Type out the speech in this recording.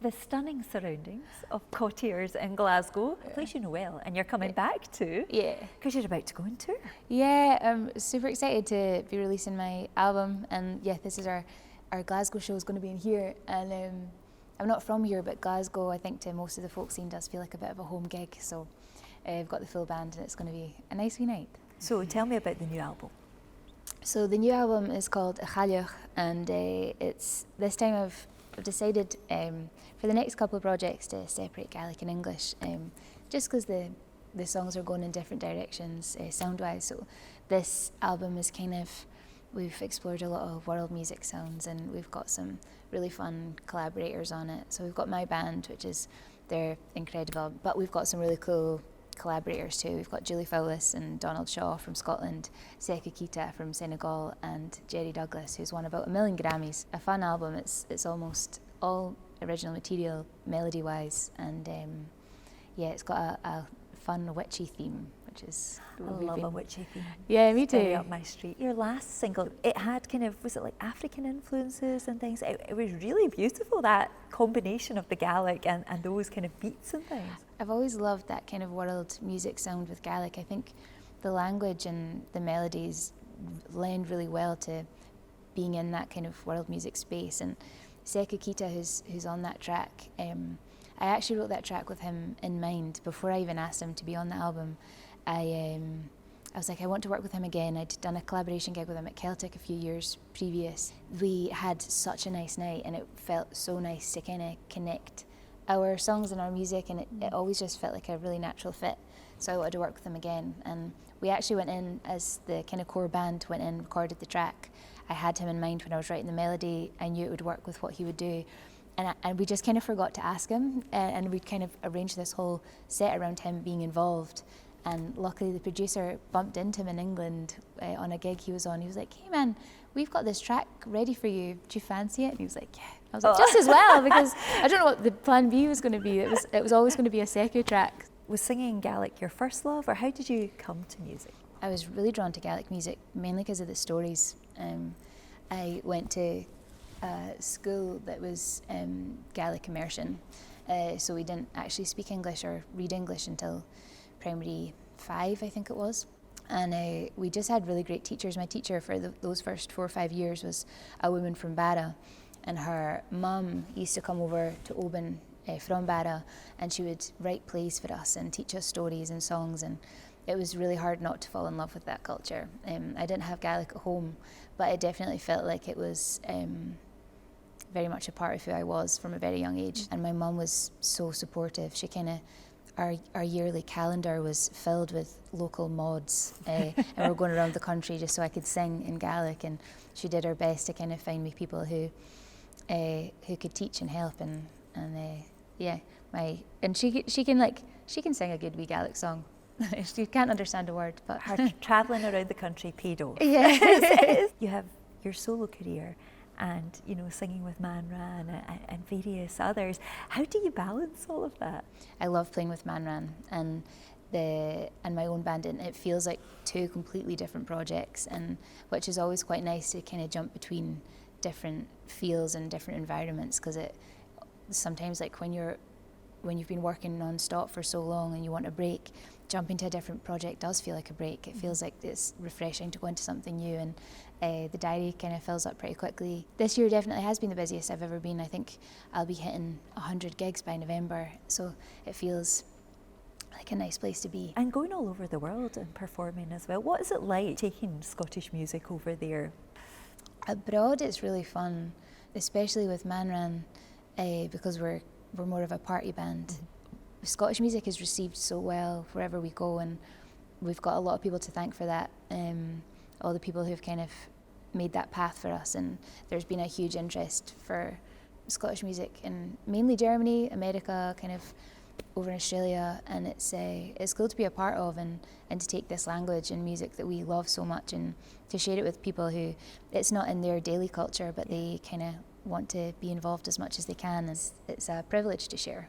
the stunning surroundings of Cottiers in Glasgow, a place you know well, and you're coming back to. Yeah. Because you're about to go on tour. Yeah, I'm super excited to be releasing my album, and yeah, this is our Glasgow show is going to be in here, and I'm not from here, but Glasgow, I think to most of the folk scene does feel like a bit of a home gig, so I've got the full band and it's going to be a nice wee night. So tell me about the new album. So the new album is called A CHAILLEACH, and it's this time I've decided for the next couple of projects to separate Gaelic and English, just because the songs are going in different directions sound-wise. So this album is we've explored a lot of world music sounds, and we've got some really fun collaborators on it. So we've got my band, they're incredible, but we've got some really cool collaborators too. We've got Julie Fowlis and Donald Shaw from Scotland, Sekou Keita from Senegal, and Jerry Douglas, who's won about 1 million Grammys. A fun album. It's almost all original material melody-wise, and it's got a fun witchy theme, which is I love a witchy theme. Yeah, me too. Very up my street. Your last single, it had was it like African influences and things? It was really beautiful, that combination of the Gaelic and those kind of beats and things. I've always loved that kind of world music sound with Gaelic. I think the language and the melodies lend really well to being in that kind of world music space. And Sekou Keita, who's on that track, I actually wrote that track with him in mind before I even asked him to be on the album. I was like, I want to work with him again. I'd done a collaboration gig with him at Celtic a few years previous. We had such a nice night, and it felt so nice to kind of connect our songs and our music, and it always just felt like a really natural fit. So I wanted to work with him again, and we actually went in as the kind of core band, went in, recorded the track. I had him in mind when I was writing the melody. I knew it would work with what he would do. And we just kind of forgot to ask him, and we'd kind of arranged this whole set around him being involved. And luckily the producer bumped into him in England on a gig he was on. He was like, hey man, we've got this track ready for you. Do you fancy it? And he was like, yeah. I was like, just as well, because I don't know what the plan B was going to be. It was always going to be a Sekou track. Was singing Gaelic your first love, or how did you come to music? I was really drawn to Gaelic music, mainly because of the stories. I went to school that was Gaelic immersion, so we didn't actually speak English or read English until primary 5, I think it was. And we just had really great teachers. My teacher for those first 4 or 5 years was a woman from Barra, and her mum used to come over to Oban from Barra, and she would write plays for us and teach us stories and songs, and it was really hard not to fall in love with that culture. I didn't have Gaelic at home, but it definitely felt like it was very much a part of who I was from a very young age. And my mum was so supportive. She our yearly calendar was filled with local mods, and we were going around the country just so I could sing in Gaelic, and she did her best to kind of find me people who could teach and help, and she can sing a good wee Gaelic song. She can't understand a word, but her travelling around the country paid off. Yeah. You have your solo career, and singing with Man Ran and various others. How do you balance all of that? I love playing with Man Ran and my own band, and it feels like 2 completely different projects, and which is always quite nice to kind of jump between different feels and different environments, because it sometimes, like when you've been working non-stop for so long and you want a break, jumping to a different project does feel like a break. It feels like it's refreshing to go into something new, and the diary kind of fills up pretty quickly. This year definitely has been the busiest I've ever been. I think I'll be hitting 100 gigs by November, so it feels like a nice place to be. And going all over the world and performing as well. What is it like taking Scottish music over there? Abroad it's really fun, especially with Man Ran, because we're more of a party band. Scottish music is received so well wherever we go, and we've got a lot of people to thank for that. All the people who've kind of made that path for us, and there's been a huge interest for Scottish music in mainly Germany, America, kind of over in Australia, and it's cool to be a part of, and to take this language and music that we love so much and to share it with people who it's not in their daily culture, but they kind of want to be involved as much as they can. It's a privilege to share.